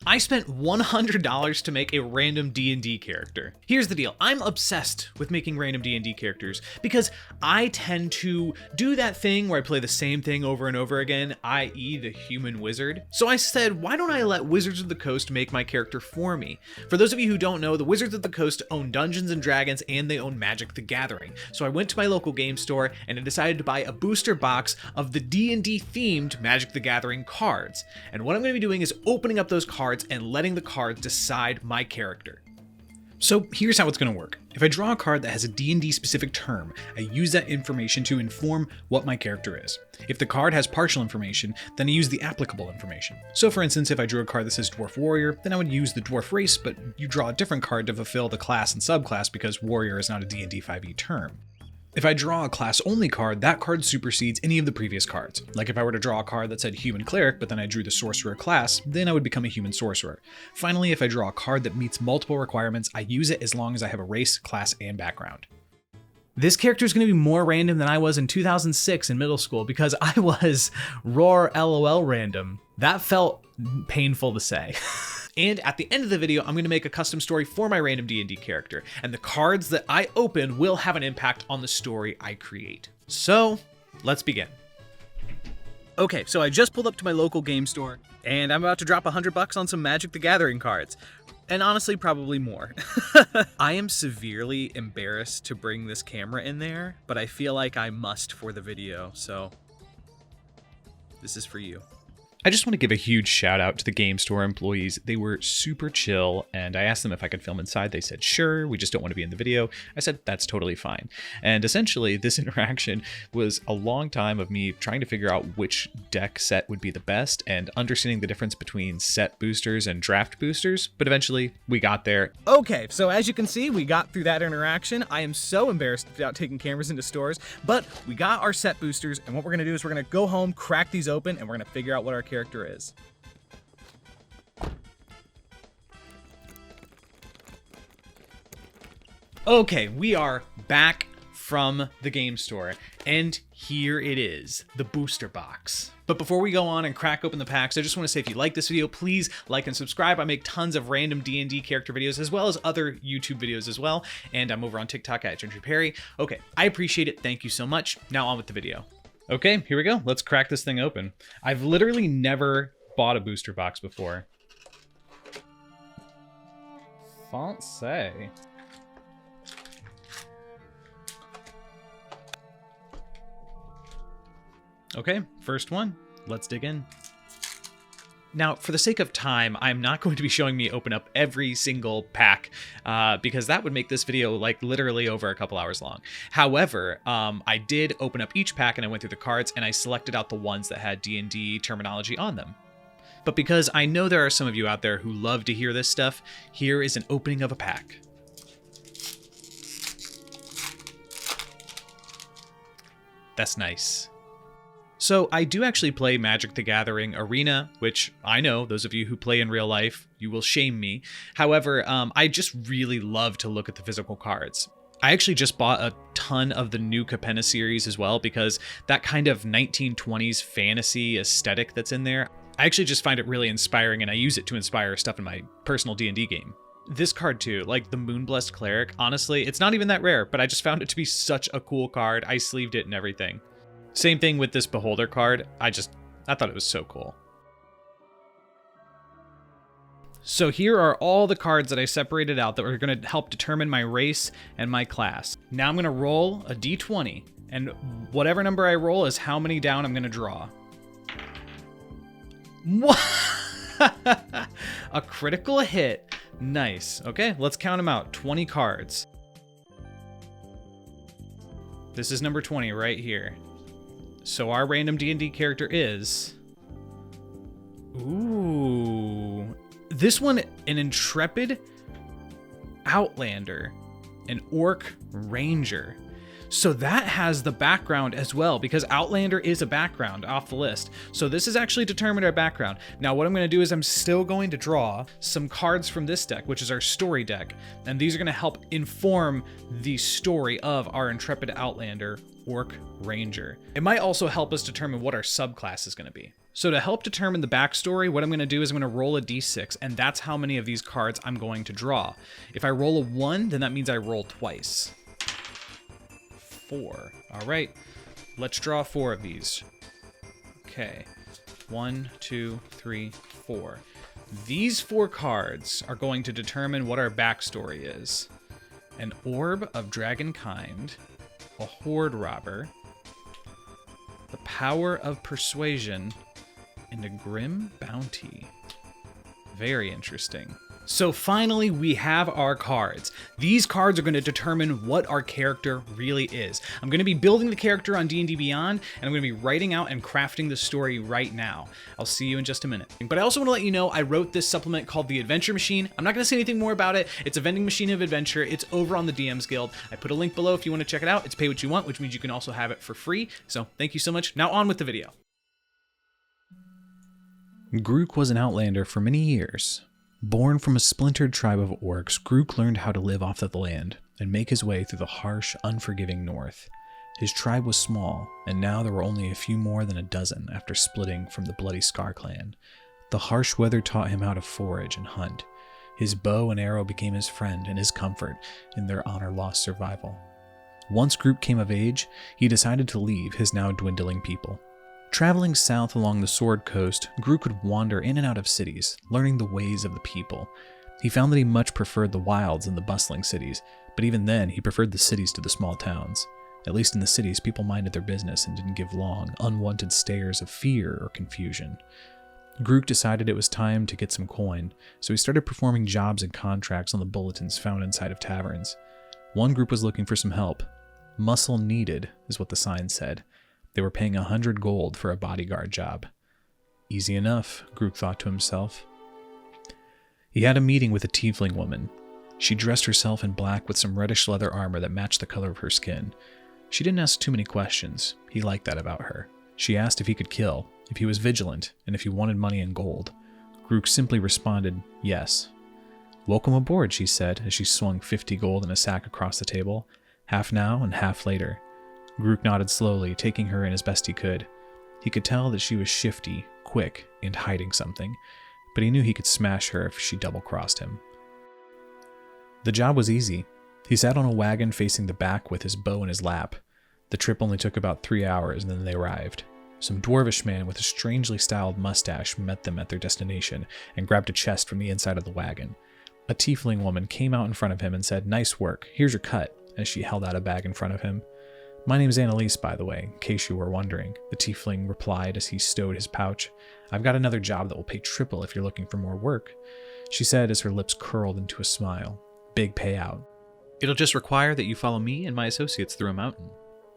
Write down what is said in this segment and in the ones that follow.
I spent $100 to make a random D&D character. Here's the deal, I'm obsessed with making random D&D characters because I tend to do that thing where I play the same thing over and over again, i.e. the human wizard. So I said, why don't I let Wizards of the Coast make my character for me? For those of you who don't know, the Wizards of the Coast own Dungeons and Dragons and they own Magic the Gathering. So I went to my local game store and I decided to buy a booster box of the D&D themed Magic the Gathering cards. And what I'm going to be doing is opening up those cards and letting the cards decide my character. So here's how it's going to work. If I draw a card that has a D&D specific term, I use that information to inform what my character is. If the card has partial information, then I use the applicable information. So for instance, if I drew a card that says Dwarf Warrior, then I would use the Dwarf race, but you draw a different card to fulfill the class and subclass because Warrior is not a D&D 5e term. If I draw a class-only card, that card supersedes any of the previous cards. Like if I were to draw a card that said Human Cleric, but then I drew the Sorcerer class, then I would become a Human Sorcerer. Finally, if I draw a card that meets multiple requirements, I use it as long as I have a race, class, and background. This character is going to be more random than I was in 2006 in middle school because I was roar LOL random. That felt painful to say. And at the end of the video, I'm going to make a custom story for my random D&D character, and the cards that I open will have an impact on the story I create. So, let's begin. Okay, so I just pulled up to my local game store, and I'm about to drop $100 on some Magic the Gathering cards. And honestly, probably more. I am severely embarrassed to bring this camera in there, but I feel like I must for the video, so this is for you. I just want to give a huge shout out to the game store employees. They were super chill, and I asked them if I could film inside. They said, sure, we just don't want to be in the video. I said, that's totally fine. And essentially, this interaction was a long time of me trying to figure out which deck set would be the best and understanding the difference between set boosters and draft boosters, but eventually we got there. Okay, so as you can see, we got through that interaction. I am so embarrassed about taking cameras into stores, but we got our set boosters, and what we're going to do is we're going to go home, crack these open, and we're going to figure out what our character is. Okay, we are back from the game store, and here it is, the booster box. But before we go on and crack open the packs, I just want to say if you like this video, please like and subscribe. I make tons of random D&D character videos as well as other YouTube videos as well, and I'm over on TikTok at Gentry Perry. Okay, I appreciate it. Thank you so much. Now on with the video. Okay, here we go. Let's crack this thing open. I've literally never bought a booster box before. Fancy. Okay, first one. Let's dig in. Now, for the sake of time, I'm not going to be showing me open up every single pack because that would make this video like literally over a couple hours long. However, I did open up each pack and I went through the cards and I selected out the ones that had D&D terminology on them. But because I know there are some of you out there who love to hear this stuff, here is an opening of a pack. That's nice. So I do actually play Magic the Gathering Arena, which I know those of you who play in real life, you will shame me. However, I just really love to look at the physical cards. I actually just bought a ton of the new Capenna series as well because that kind of 1920s fantasy aesthetic that's in there, I actually just find it really inspiring and I use it to inspire stuff in my personal D&D game. This card too, like the Moonblessed Cleric, honestly, it's not even that rare, but I just found it to be such a cool card. I sleeved it and everything. Same thing with this Beholder card. I thought it was so cool. So here are all the cards that I separated out that were going to help determine my race and my class. Now I'm going to roll a d20, and whatever number I roll is how many down I'm going to draw. What? A critical hit. Nice. Okay, let's count them out. 20 cards. This is number 20 right here. So our random D&D character is... Ooh. This one, an intrepid outlander, an orc ranger. So that has the background as well, because Outlander is a background off the list. So this has actually determined our background. Now what I'm going to do is I'm still going to draw some cards from this deck, which is our story deck. And these are going to help inform the story of our intrepid Outlander, Orc Ranger. It might also help us determine what our subclass is going to be. So to help determine the backstory, what I'm going to do is I'm going to roll a d6, and that's how many of these cards I'm going to draw. If I roll a 1, then that means I roll twice. 4. All right, let's draw 4 of these. Okay, 1, 2, 3, 4. These 4 cards are going to determine what our backstory is. An Orb of Dragonkind, a Horde Robber, the Power of Persuasion, and a Grim Bounty. Very interesting. So finally, we have our cards. These cards are going to determine what our character really is. I'm going to be building the character on D&DBeyond, and I'm going to be writing out and crafting the story right now. I'll see you in just a minute. But I also want to let you know I wrote this supplement called The Adventure Machine. I'm not going to say anything more about it. It's a vending machine of adventure. It's over on the DMs Guild. I put a link below if you want to check it out. It's pay what you want, which means you can also have it for free. So thank you so much. Now on with the video. Gruuk was an Outlander for many years. Born from a splintered tribe of orcs, Gruuk learned how to live off the land and make his way through the harsh, unforgiving north. His tribe was small, and now there were only a few more than a dozen after splitting from the Bloody Scar clan. The harsh weather taught him how to forage and hunt. His bow and arrow became his friend and his comfort in their honor-lost survival. Once Gruuk came of age, he decided to leave his now dwindling people. Traveling south along the Sword Coast, Gruuk would wander in and out of cities, learning the ways of the people. He found that he much preferred the wilds and the bustling cities, but even then he preferred the cities to the small towns. At least in the cities, people minded their business and didn't give long, unwanted stares of fear or confusion. Gruuk decided it was time to get some coin, so he started performing jobs and contracts on the bulletins found inside of taverns. One group was looking for some help. Muscle needed, is what the sign said. They were paying 100 gold for a bodyguard job. Easy enough, Gruuk thought to himself. He had a meeting with a tiefling woman. She dressed herself in black with some reddish leather armor that matched the color of her skin. She didn't ask too many questions. He liked that about her. She asked if he could kill, if he was vigilant, and if he wanted money and gold. Gruuk simply responded, yes. Welcome aboard, she said, as she swung 50 gold in a sack across the table, half now and half later. Gruuk nodded slowly, taking her in as best he could. He could tell that she was shifty, quick, and hiding something, but he knew he could smash her if she double-crossed him. The job was easy. He sat on a wagon facing the back with his bow in his lap. The trip only took about 3 hours, and then they arrived. Some dwarvish man with a strangely styled mustache met them at their destination and grabbed a chest from the inside of the wagon. A tiefling woman came out in front of him and said, "Nice work, here's your cut," as she held out a bag in front of him. "My name's Annalise, by the way, in case you were wondering," the tiefling replied as he stowed his pouch. "I've got another job that will pay triple if you're looking for more work," she said as her lips curled into a smile. "Big payout. It'll just require that you follow me and my associates through a mountain."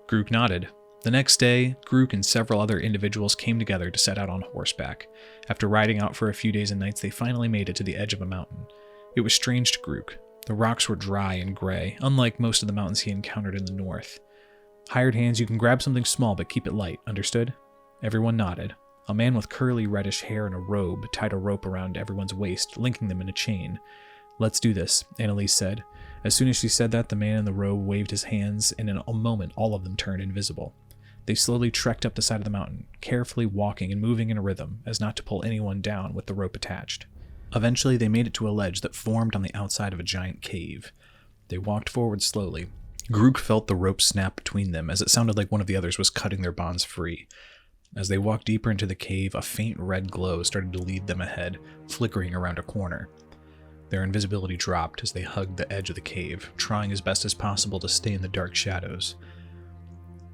Gruuk nodded. The next day, Gruuk and several other individuals came together to set out on horseback. After riding out for a few days and nights, they finally made it to the edge of a mountain. It was strange to Gruuk. The rocks were dry and gray, unlike most of the mountains he encountered in the north. "Hired hands, you can grab something small, but keep it light, understood?" Everyone nodded. A man with curly reddish hair and a robe tied a rope around everyone's waist, linking them in a chain. "Let's do this," Annalise said. As soon as she said that, the man in the robe waved his hands, and in a moment all of them turned invisible. They slowly trekked up the side of the mountain, carefully walking and moving in a rhythm, as not to pull anyone down with the rope attached. Eventually they made it to a ledge that formed on the outside of a giant cave. They walked forward slowly. Gruuk felt the rope snap between them, as it sounded like one of the others was cutting their bonds free. As they walked deeper into the cave, a faint red glow started to lead them ahead, flickering around a corner. Their invisibility dropped as they hugged the edge of the cave, trying as best as possible to stay in the dark shadows.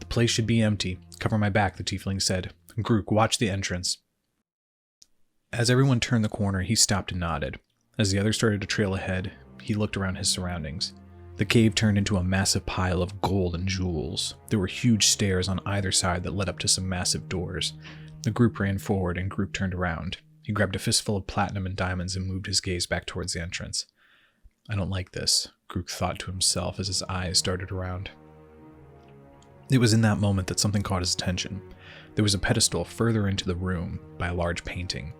"The place should be empty. Cover my back," the tiefling said. "Gruuk, watch the entrance." As everyone turned the corner, he stopped and nodded. As the others started to trail ahead, he looked around his surroundings. The cave turned into a massive pile of gold and jewels. There were huge stairs on either side that led up to some massive doors. The group ran forward and Gruuk turned around. He grabbed a fistful of platinum and diamonds and moved his gaze back towards the entrance. "I don't like this," Gruuk thought to himself as his eyes darted around. It was in that moment that something caught his attention. There was a pedestal further into the room by a large painting.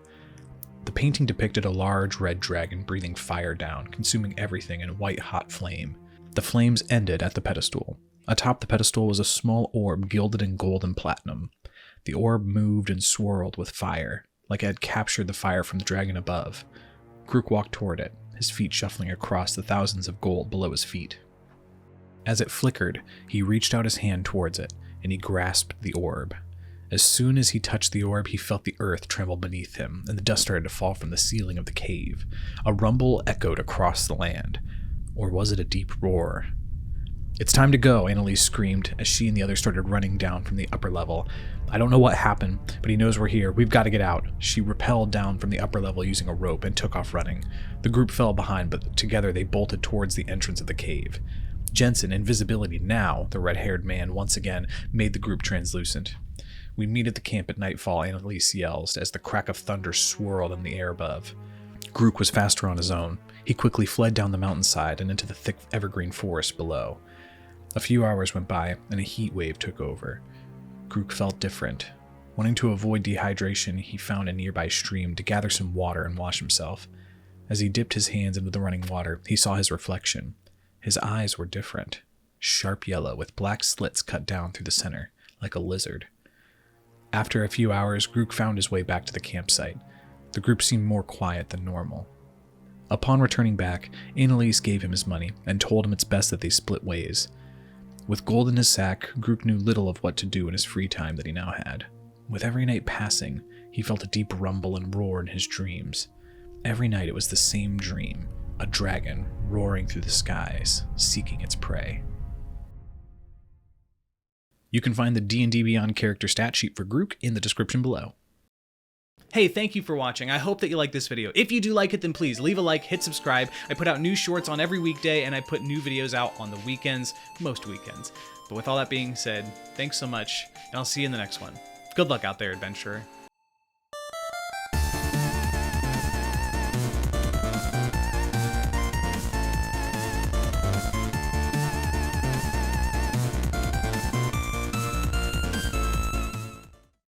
The painting depicted a large red dragon breathing fire down, consuming everything in a white-hot flame. The flames ended at the pedestal. Atop the pedestal was a small orb gilded in gold and platinum. The orb moved and swirled with fire, like it had captured the fire from the dragon above. Gruuk walked toward it, his feet shuffling across the thousands of gold below his feet. As it flickered, he reached out his hand towards it, and he grasped the orb. As soon as he touched the orb, he felt the earth tremble beneath him, and the dust started to fall from the ceiling of the cave. A rumble echoed across the land. Or was it a deep roar? "It's time to go," Annalise screamed as she and the others started running down from the upper level. "I don't know what happened, but he knows we're here. We've got to get out." She rappelled down from the upper level using a rope and took off running. The group fell behind, but together they bolted towards the entrance of the cave. Jensen, invisibility now, the red-haired man, once again made the group translucent. "We meet at the camp at nightfall," Annalise yells as the crack of thunder swirled in the air above. Gruuk was faster on his own. He quickly fled down the mountainside and into the thick evergreen forest below. A few hours went by, and a heat wave took over. Gruuk felt different. Wanting to avoid dehydration, he found a nearby stream to gather some water and wash himself. As he dipped his hands into the running water, he saw his reflection. His eyes were different, sharp yellow with black slits cut down through the center, like a lizard. After a few hours, Gruuk found his way back to the campsite. The group seemed more quiet than normal. Upon returning back, Annalise gave him his money and told him it's best that they split ways. With gold in his sack, Gruuk knew little of what to do in his free time that he now had. With every night passing, he felt a deep rumble and roar in his dreams. Every night it was the same dream, a dragon roaring through the skies, seeking its prey. You can find the D&DBeyond character stat sheet for Gruuk in the description below. Hey, thank you for watching. I hope that you like this video. If you do like it, then please leave a like, hit subscribe. I put out new shorts on every weekday, and I put new videos out on the weekends, most weekends. But with all that being said, thanks so much, and I'll see you in the next one. Good luck out there, adventurer.